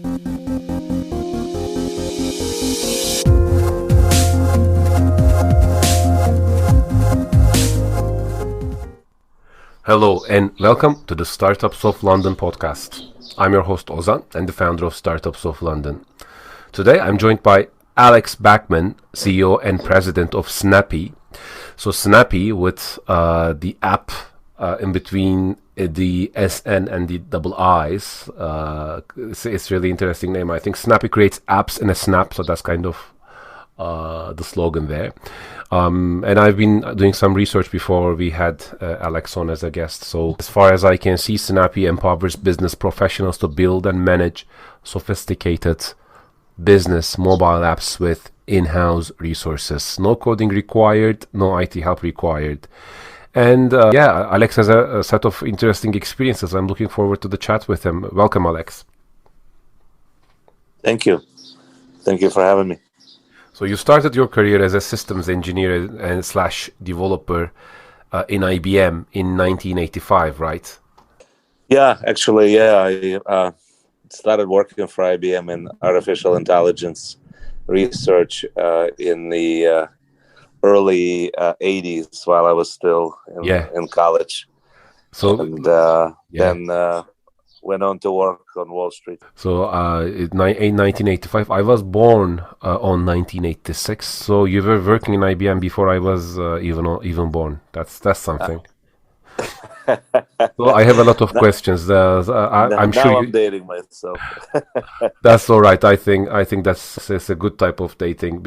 Hello and welcome to the Startups of London podcast. I'm your host Ozan and the founder of Startups of London. Today I'm joined by Alex Bakman, CEO and president of Snappii. So Snappii with the app in between the SN and the double I's. It's really interesting name. I think Snappii creates apps in a snap, so that's kind of the slogan there. And I've been doing some research before we had Alex on as a guest. So as far as I can see, Snappii empowers business professionals to build and manage sophisticated business mobile apps with in-house resources. No coding required, no IT help required. And Alex has a set of interesting experiences. I'm looking forward to the chat with him. Welcome, Alex. Thank you. Thank you for having me. So you started your career as a systems engineer and slash developer in IBM in 1985, right? Yeah, actually, I started working for IBM in artificial intelligence research in the early 80s while I was still in college. So and then went on to work on Wall Street. So in 1985, I was born on 1986. So you were working in IBM before I was even born. That's something. So I have a lot of questions. I'm sure I'm dating myself. That's all right. I think that's a good type of dating.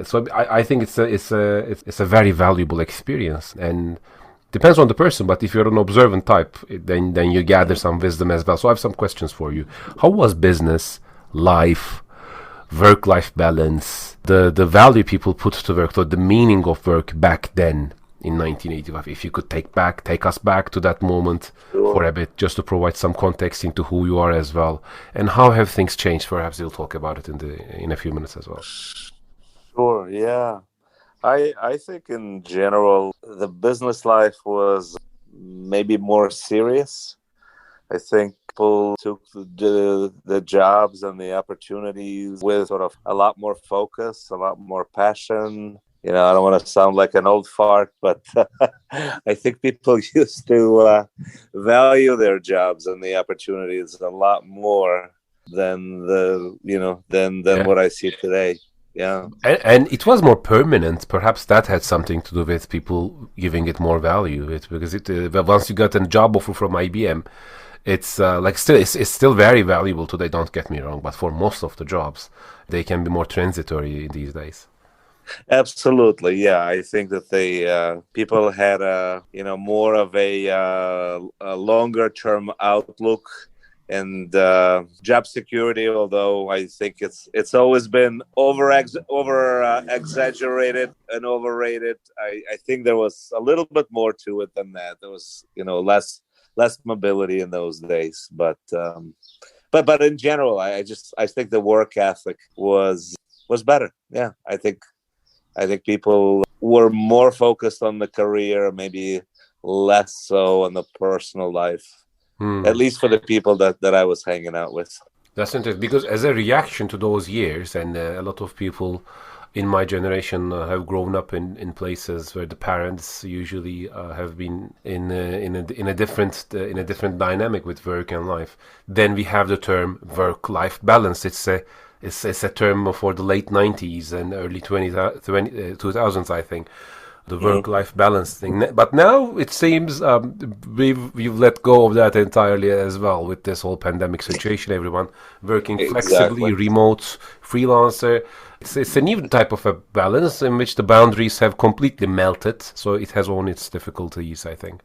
So I think it's a very valuable experience and. Depends on the person, but if you're an observant type, then you gather some wisdom as well. So I have some questions for you. How was business, life, work-life balance, the value people put to work, or the meaning of work back then in 1985? If you could take us back to that moment for a bit, just to provide some context into who you are as well, and how have things changed? Perhaps we'll talk about it in a few minutes as well. Sure. Yeah. I think in general, the business life was maybe more serious. I think people took the jobs and the opportunities with sort of a lot more focus, a lot more passion. I don't want to sound like an old fart, but I think people used to value their jobs and the opportunities a lot more than what I see today. Yeah, and it was more permanent. Perhaps that had something to do with people giving it more value. Because once you got a job offer from IBM, it's still very valuable today. Don't get me wrong, but for most of the jobs, they can be more transitory these days. Absolutely, yeah. I think that people had more of a longer term outlook. And job security, although I think it's always been exaggerated and overrated, I think there was a little bit more to it than that. There was less mobility in those days, but in general, I think the work ethic was better. Yeah, I think people were more focused on the career, maybe less so on the personal life. At least for the people that I was hanging out with. That's interesting, because as a reaction to those years, and a lot of people in my generation have grown up in places where the parents usually have been in a different dynamic with work and life. Then we have the term work-life balance. It's a term for the late 90s and early 2000s, I think. The work-life balance thing, but now it seems we've let go of that entirely as well with this whole pandemic situation. Everyone working flexibly, remote, freelancer. It's a new type of a balance in which the boundaries have completely melted. So it has all its difficulties, I think.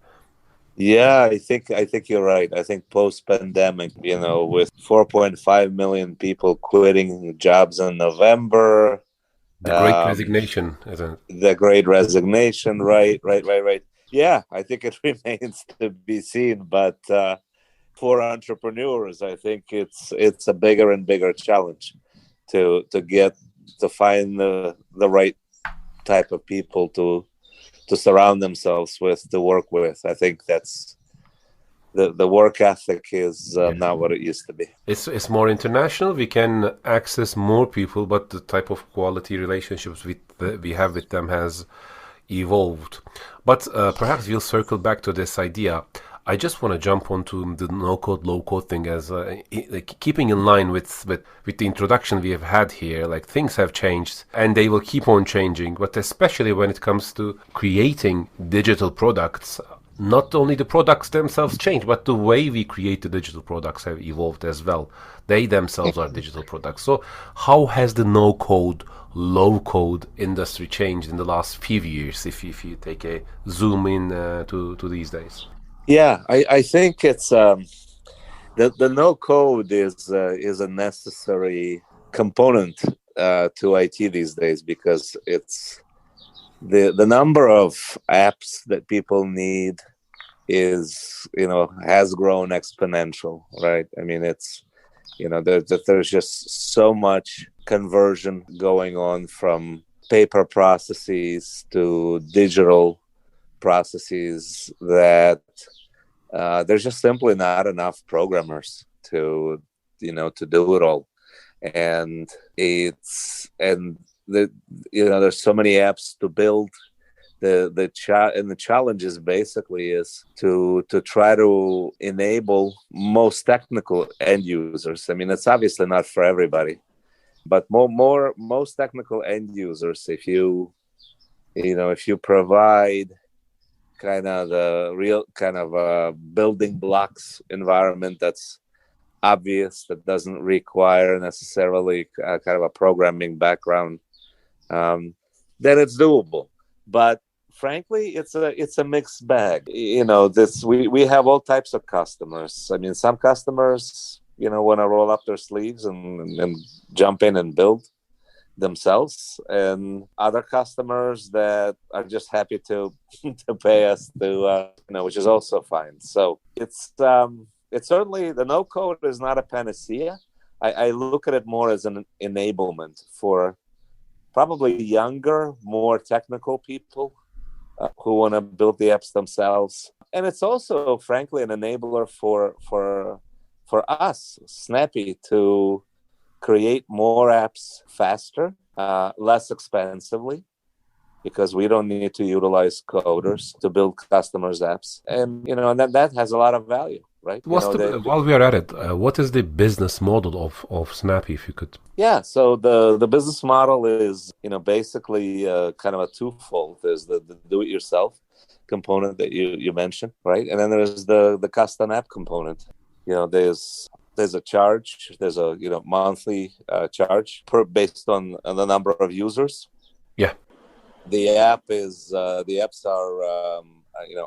Yeah, I think you're right. I think post-pandemic, with 4.5 million people quitting jobs in November. The Great Resignation, isn't it? The Great Resignation, right. Yeah, I think it remains to be seen, but for entrepreneurs, I think it's a bigger and bigger challenge to find the right type of people to surround themselves with, to work with. I think that's the work ethic is not what it used to be. It's more international. We can access more people, but the type of quality relationships we have with them has evolved. But perhaps we'll circle back to this idea. I just want to jump onto the no-code, low-code thing as like keeping in line with the introduction we have had here. Like things have changed and they will keep on changing, but especially when it comes to creating digital products, not only the products themselves change, but the way we create the digital products have evolved as well. They themselves are digital products. So how has the no-code, low-code industry changed in the last few years, if you take a zoom in to these days? Yeah, I think it's the no code is a necessary component to IT these days, because it's the number of apps that people need is has grown exponential, right? I mean, it's there's just so much conversion going on from paper processes to digital processes that there's just simply not enough programmers to do it all. And there's so many apps to build. The challenge is basically is to try to enable most technical end users. I mean, it's obviously not for everybody, but most technical end users, if you provide kind of the real kind of building blocks environment that's obvious, that doesn't require necessarily kind of a programming background, then it's doable. But frankly, it's a mixed bag. We have all types of customers. I mean, some customers want to roll up their sleeves and jump in and build themselves, and other customers that are just happy to pay us to which is also fine. So it's certainly, the no code is not a panacea. I look at it more as an enablement for probably younger, more technical people who want to build the apps themselves. And it's also, frankly, an enabler for us, Snappii, to create more apps faster, less expensively, because we don't need to utilize coders to build customers' apps. And, and that has a lot of value, right? While we are at it, what is the business model of Snappii, if you could? Yeah, so the business model is, basically kind of a twofold. There's the do-it-yourself component that you mentioned, right? And then there's the custom app component. There's a charge. There's a monthly charge based on the number of users. Yeah. The apps are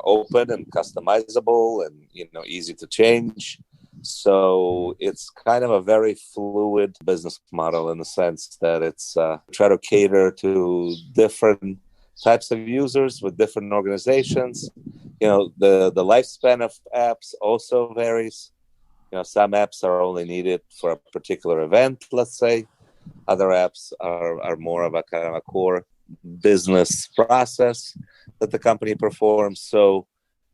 open and customizable and easy to change. So it's kind of a very fluid business model, in the sense that it's try to cater to different types of users with different organizations. The lifespan of apps also varies. Some apps are only needed for a particular event, let's say. Other apps are more of a kind of a core business process that the company performs. So,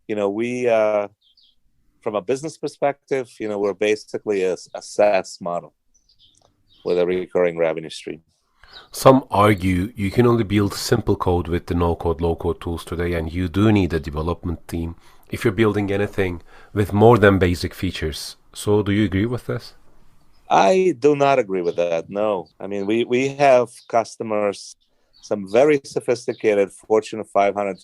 we, from a business perspective, we're basically a SaaS model with a recurring revenue stream. Some argue you can only build simple code with the no-code, low-code tools today, and you do need a development team if you're building anything with more than basic features. So do you agree with this? I do not agree with that, no. I mean, we have customers, some very sophisticated Fortune 500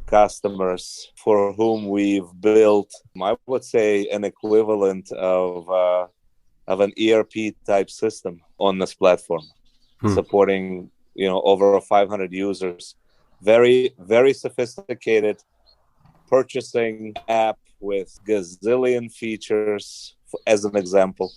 customers, for whom we've built, I would say, an equivalent of an ERP type system on this platform, supporting over 500 users. Very, very sophisticated purchasing app with gazillion features. As an example,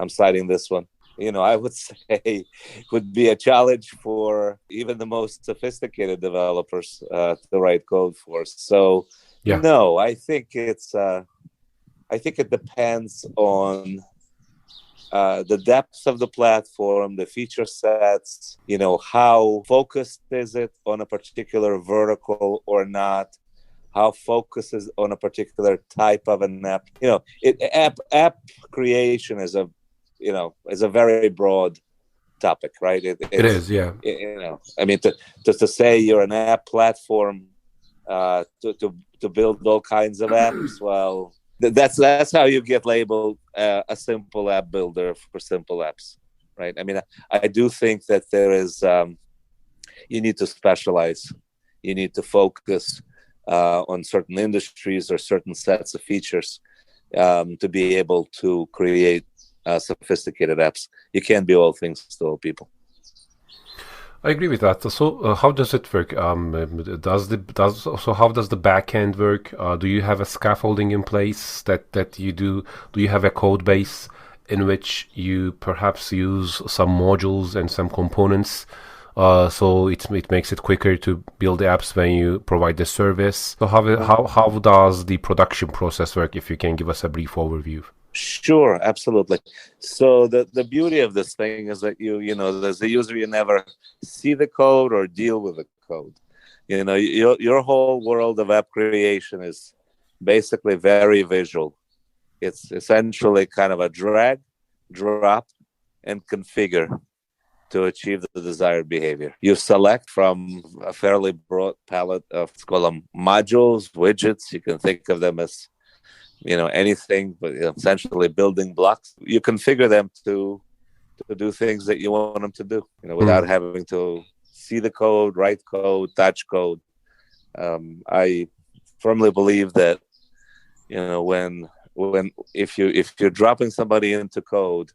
I'm citing this one. I would say would be a challenge for even the most sophisticated developers to write code for. So, yeah. No, I think it depends on the depth of the platform, the feature sets, how focused is it on a particular vertical or not, how focus is on a particular type of an app. App creation is a very broad topic, right? It is, yeah. I mean, just to say you're an app platform to build all kinds of apps. Well, that's how you get labeled a simple app builder for simple apps, right? I mean, I do think that there is you need to specialize, you need to focus on certain industries or certain sets of features to be able to create sophisticated apps. You can't be all things to all people. I agree with that. So, how does it work? How does the back end work? Do you have a scaffolding in place that you do? Do you have a code base in which you perhaps use some modules and some components, so it makes it quicker to build the apps when you provide the service? So, how does the production process work? If you can give us a brief overview. Sure, absolutely. So the beauty of this thing is that as a user, you never see the code or deal with the code. Your whole world of app creation is basically very visual. It's essentially kind of a drag, drop, and configure to achieve the desired behavior. You select from a fairly broad palette of, let's call them modules, widgets. You can think of them as anything, but essentially building blocks. You configure them to do things that you want them to do, without having to see the code, write code, touch code. I firmly believe that if you're dropping somebody into code,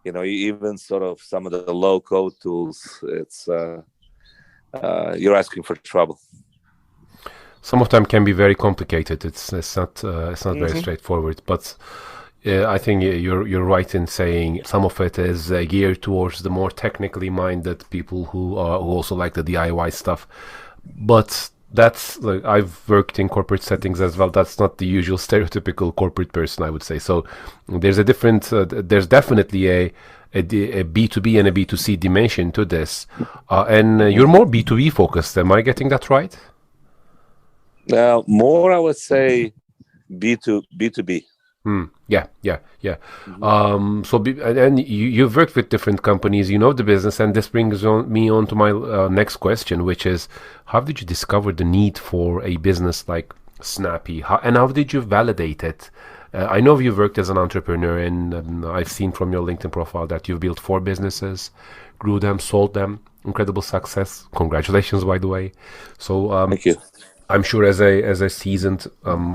even sort of some of the low code tools, it's you're asking for trouble. Some of them can be very complicated. It's not very straightforward. But I think you're right in saying some of it is geared towards the more technically minded people who also like the DIY stuff. But that's I've worked in corporate settings as well. That's not the usual stereotypical corporate person, I would say. So there's a different. There's definitely a B2B and a B2C dimension to this, and you're more B2B focused. Am I getting that right? More, I would say, B2B. Yeah. Mm-hmm. And you've worked with different companies, the business, and this brings me on to my next question, which is, how did you discover the need for a business like Snappii, and how did you validate it? I know you've worked as an entrepreneur, and I've seen from your LinkedIn profile that you've built 4 businesses, grew them, sold them, incredible success. Congratulations, by the way. So thank you. I'm sure as a seasoned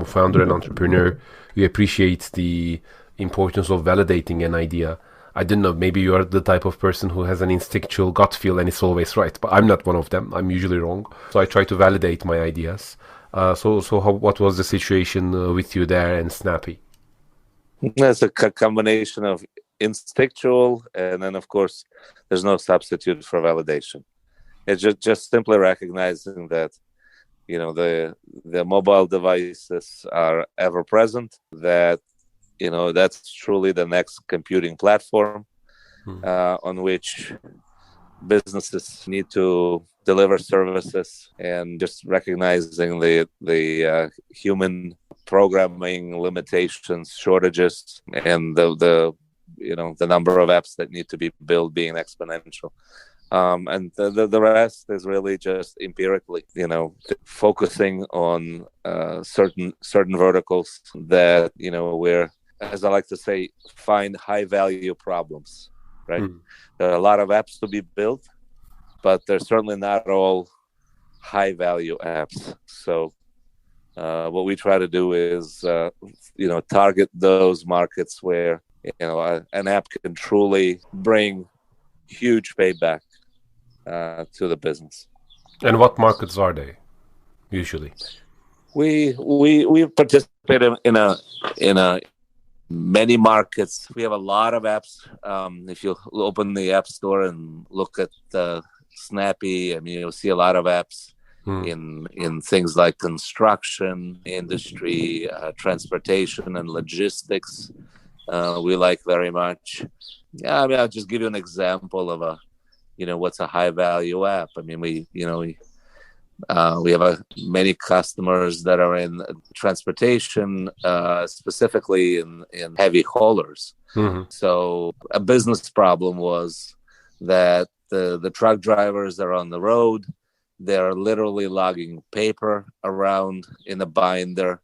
founder and entrepreneur, you appreciate the importance of validating an idea. I didn't know, maybe you are the type of person who has an instinctual gut feel and it's always right, but I'm not one of them. I'm usually wrong. So I try to validate my ideas. What was the situation with you there and Snappii? It's a combination of instinctual, and then of course there's no substitute for validation. It's just simply recognizing that the mobile devices are ever present, that that's truly the next computing platform on which businesses need to deliver services, and just recognizing the human programming limitations, shortages, and the number of apps that need to be built being exponential. And the rest is really just empirically, focusing on certain verticals that, where, as I like to say, find high value problems, right? There are a lot of apps to be built, but they're certainly not all high value apps. So what we try to do is, target those markets where, an app can truly bring huge payback to the business. And what markets are they usually? We participate in many markets. We have a lot of apps. If you open the App Store and look at Snappii, you'll see a lot of apps in things like construction industry, transportation, and logistics. We like very much. Yeah, I'll just give you an example of what's a high value app. We have many customers that are in transportation, specifically in heavy haulers. Mm-hmm. So a business problem was that the truck drivers are on the road. They're literally logging paper around in a binder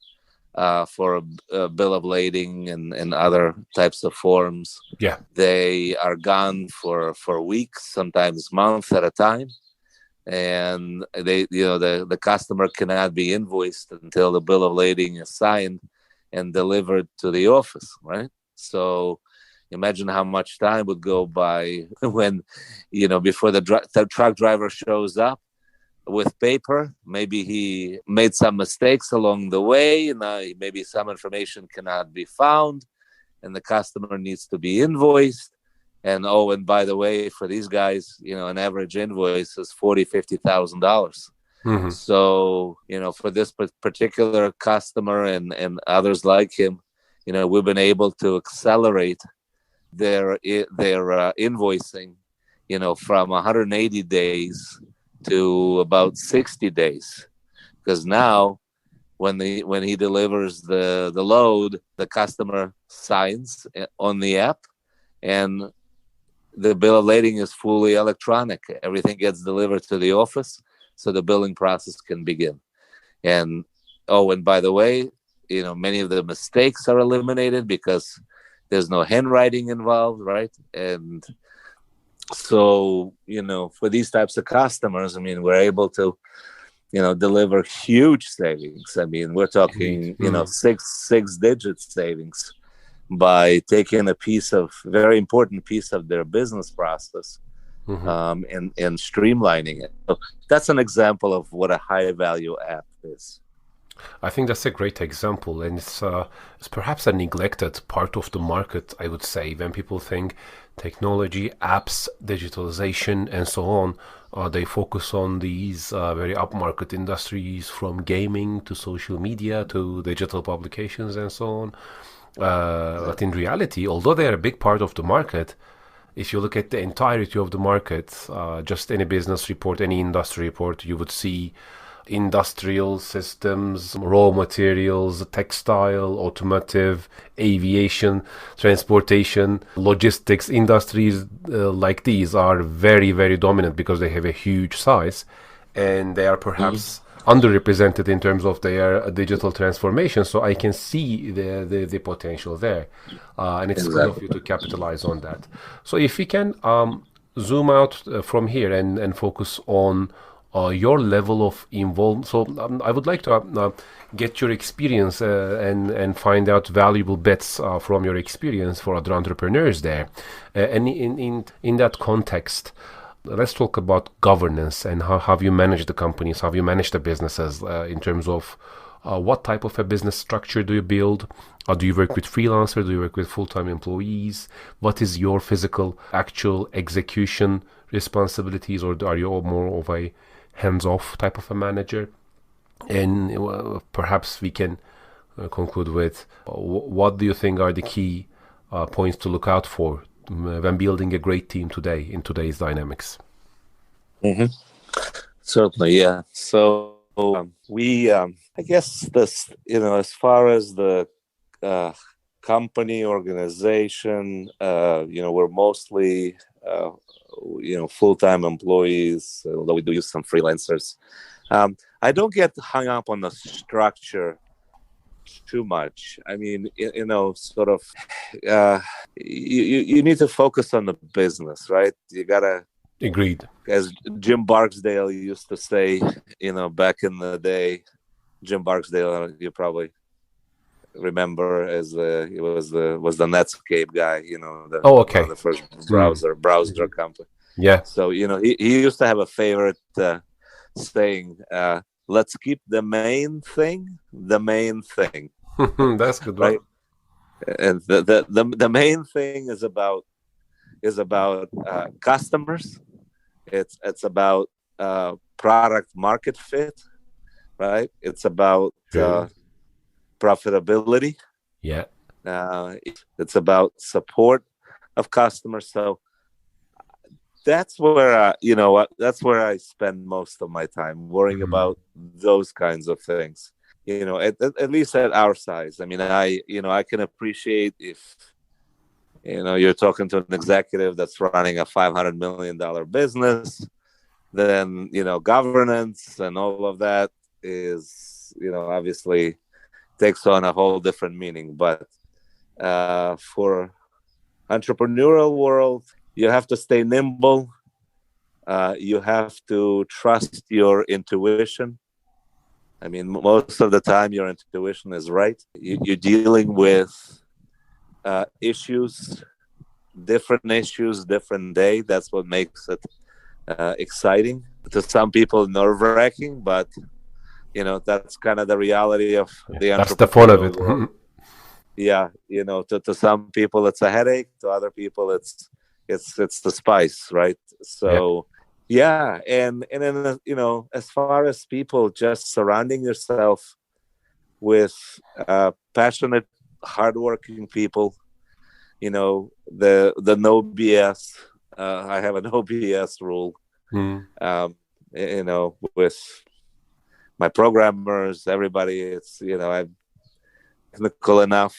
for a bill of lading and other types of forms. Yeah. They are gone for weeks, sometimes months at a time. And the customer cannot be invoiced until the bill of lading is signed and delivered to the office, right? So imagine how much time would go by when, before the truck driver shows up with paper. Maybe he made some mistakes along the way, and maybe some information cannot be found, and the customer needs to be invoiced. And by the way, for these guys, an average invoice is $40,000-$50,000. Mm-hmm. So, for this particular customer and others like him, we've been able to accelerate their invoicing, from 180 days to about 60 days. Because now, when he delivers the load, the customer signs on the app, and the bill of lading is fully electronic. Everything gets delivered to the office, so the billing process can begin. And by the way, many of the mistakes are eliminated because there's no handwriting involved, right? And so, for these types of customers, we're able to, deliver huge savings. We're talking, six-digit savings by taking a very important piece of their business process, Mm-hmm. and streamlining it. So that's an example of what a high value app is. I think that's a great example, and it's perhaps a neglected part of the market, I would say, when people think technology, apps, digitalization, and so on. They focus on these very upmarket industries, from gaming to social media to digital publications and so on. But in reality, although they're a big part of the market, if you look at the entirety of the market, just any business report, any industry report, you would see industrial systems, raw materials, textile, automotive, aviation, transportation, logistics industries like these are very, very dominant because they have a huge size, and they are perhaps underrepresented in terms of their digital transformation. So I can see the potential there, and it's good of you to capitalize on that. So if we can zoom out from here and focus on your level of involvement. So I would like to get your experience and find out valuable bets from your experience for other entrepreneurs there. And in that context, let's talk about governance and how have you managed the companies, how have you managed the businesses in terms of what type of a business structure do you build? Do you work with freelancers? Do you work with full-time employees? What is your physical, actual execution responsibilities, or are you more of a hands-off type of a manager? And perhaps we can conclude with what do you think are the key points to look out for when building a great team today in today's dynamics? Mm-hmm. Certainly, yeah. So I guess this, as far as the company organization, we're mostly full-time employees, although we do use some freelancers. I don't get hung up on the structure too much. Sort of, you need to focus on the business, right? You gotta. Agreed. As Jim Barksdale used to say, back in the day, Jim Barksdale, you probably remember, as he was the Netscape guy, okay. the first browser company. Yeah. So he used to have a favorite saying, "Let's keep the main thing the main thing." That's good, right? And the main thing is about customers. It's about product market fit, right? It's about profitability. Yeah. It's about support of customers. So that's where that's where I spend most of my time worrying Mm. about those kinds of things. At least at our size. I mean, I can appreciate if you're talking to an executive that's running a $500 million business, then governance and all of that is obviously takes on a whole different meaning. But for entrepreneurial world, you have to stay nimble. You have to trust your intuition. I mean, most of the time, your intuition is right. You're dealing with issues, different issues, different day. That's what makes it exciting. To some people, nerve-wracking, but that's kind of the reality of the That's the fun of entrepreneurial it. world. Yeah, to some people it's a headache. To other people, it's the spice, right? Yeah. So yeah, and then as far as people, just surrounding yourself with passionate, hardworking people. The no BS. I have a no BS rule. Mm. With my programmers, everybody, it's I'm technical enough,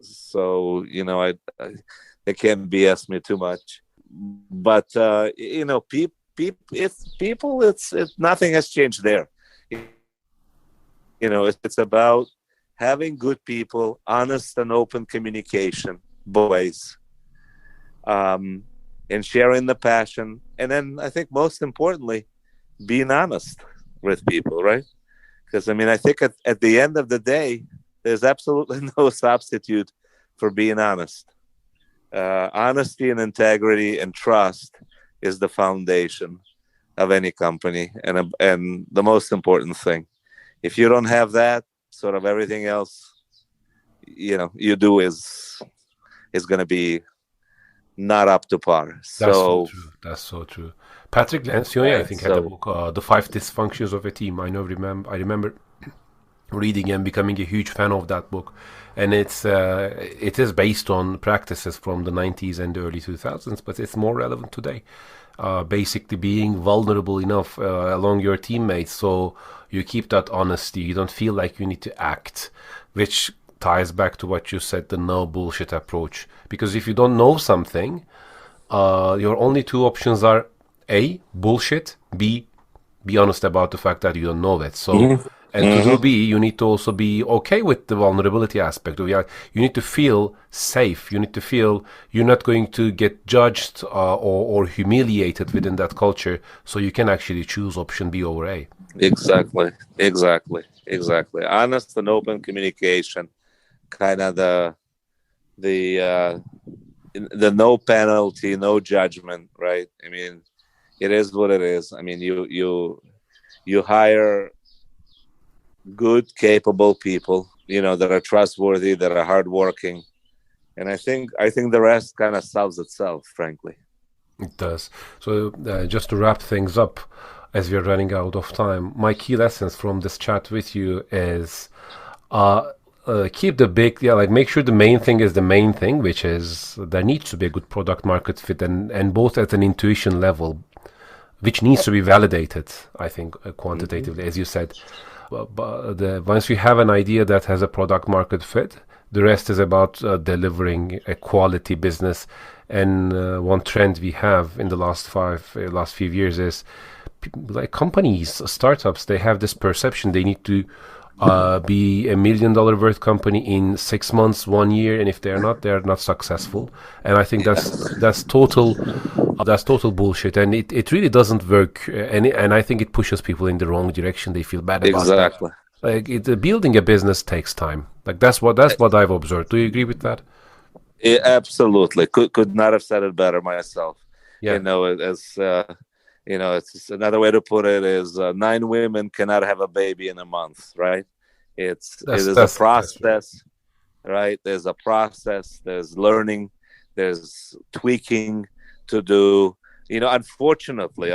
so they can't BS me too much. But it's people. Nothing has changed there. It's about having good people, honest and open communication, both ways, um, and sharing the passion. And then I think most importantly, being honest with people, right? Because I think at the end of the day, there's absolutely no substitute for being honest. Honesty and integrity and trust is the foundation of any company, and the most important thing. If you don't have that, sort of everything else, you do is going to be not up to par. That's so So true. That's so true. Patrick Lencioni, I right, think, had a so book, "The Five Dysfunctions of a Team." I remember reading and becoming a huge fan of that book, and it is based on practices from the 90s and the early 2000s, but it's more relevant today. Basically, being vulnerable enough along your teammates, so you keep that honesty. You don't feel like you need to act, which ties back to what you said, the no bullshit approach. Because if you don't know something, your only two options are A, bullshit, B, be honest about the fact that you don't know it. So, mhm, and to do mhm, B, you need to also be okay with the vulnerability aspect. You need to feel safe. You need to feel you're not going to get judged or humiliated within that culture. So you can actually choose option B over A. exactly. Honest and open communication, kind of the the no penalty, no judgment, right? I mean, it is what it is. I mean, you hire good, capable people, that are trustworthy, that are hardworking, and I think the rest kind of solves itself, frankly. It does. So just to wrap things up, as we're running out of time, my key lessons from this chat with you is uh, keep the big, yeah, like make sure the main thing is the main thing, which is there needs to be a good product market fit, and both at an intuition level, which needs to be validated, I think, Hmm. quantitatively, as you said. But once we have an idea that has a product market fit, the rest is about delivering a quality business. And one trend we have in the last few years is like companies, startups, they have this perception they need to be $1 million worth company in 6 months, 1 year, and if they're not successful. And I think Yes, that's total bullshit, and it really doesn't work. And I think it pushes people in the wrong direction. They feel bad about that. exactly. Like building a business takes time. Like that's what I've observed. Do you agree with that? Absolutely. Could not have said it better myself. Yeah, As it's another way to put it is 9 women cannot have a baby in a month, right? It that's is a that's that's right. process, right? There's a process. There's learning. There's tweaking to do. Unfortunately,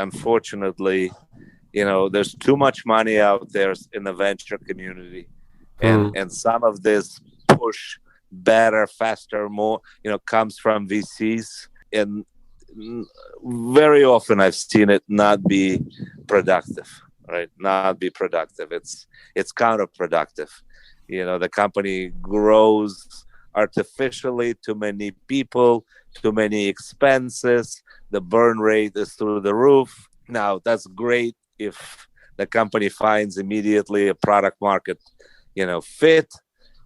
there's too much money out there in the venture community, and Hmm. some of this push better, faster, more, comes from VCs, and very often I've seen it not be productive, right? Not be productive. It's counterproductive. The company grows artificially, too many people, too many expenses. The burn rate is through the roof. Now, that's great if the company finds immediately a product market, fit,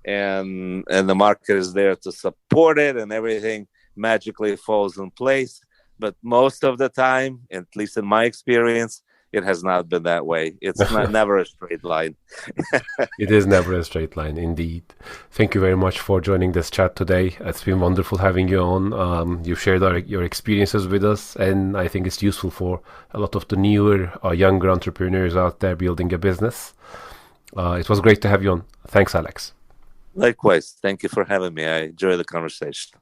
and the market is there to support it, and everything magically falls in place. But most of the time, at least in my experience, it has not been that way. It's never a straight line. It is never a straight line, indeed. Thank you very much for joining this chat today. It's been wonderful having you on. You've shared your experiences with us, and I think it's useful for a lot of the newer or younger entrepreneurs out there building a business. It was great to have you on. Thanks, Alex. Likewise. Thank you for having me. I enjoy the conversation.